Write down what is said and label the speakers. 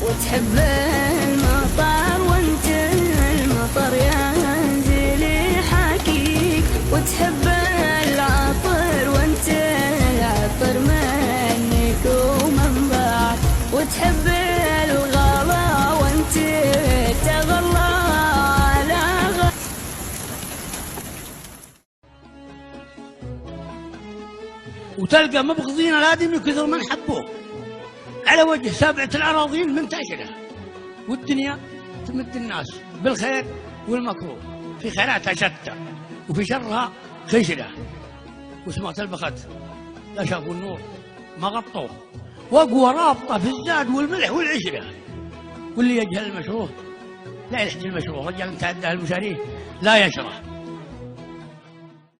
Speaker 1: وتحب المطر وانت المطر ينزل يحاكيك، وتحب العطر وانت العطر منك ومن بعد، وتحب الغلا وانت تغلى على
Speaker 2: وتلقى مبغضين الادمي كثر من حبوه على وجه سبعة الأراضين منتشرة، والدنيا تمد الناس بالخير والمكروه، في خيراتها شتى وفي شرها خشرة، وسمعت البخت لا شافوا النور ما غطوه، وأقوى رابطة في الزاد والملح والعشرة، واللي يجهل المشروع لا يلحج المشروع، رجال تعدى المشاريه لا يشرح.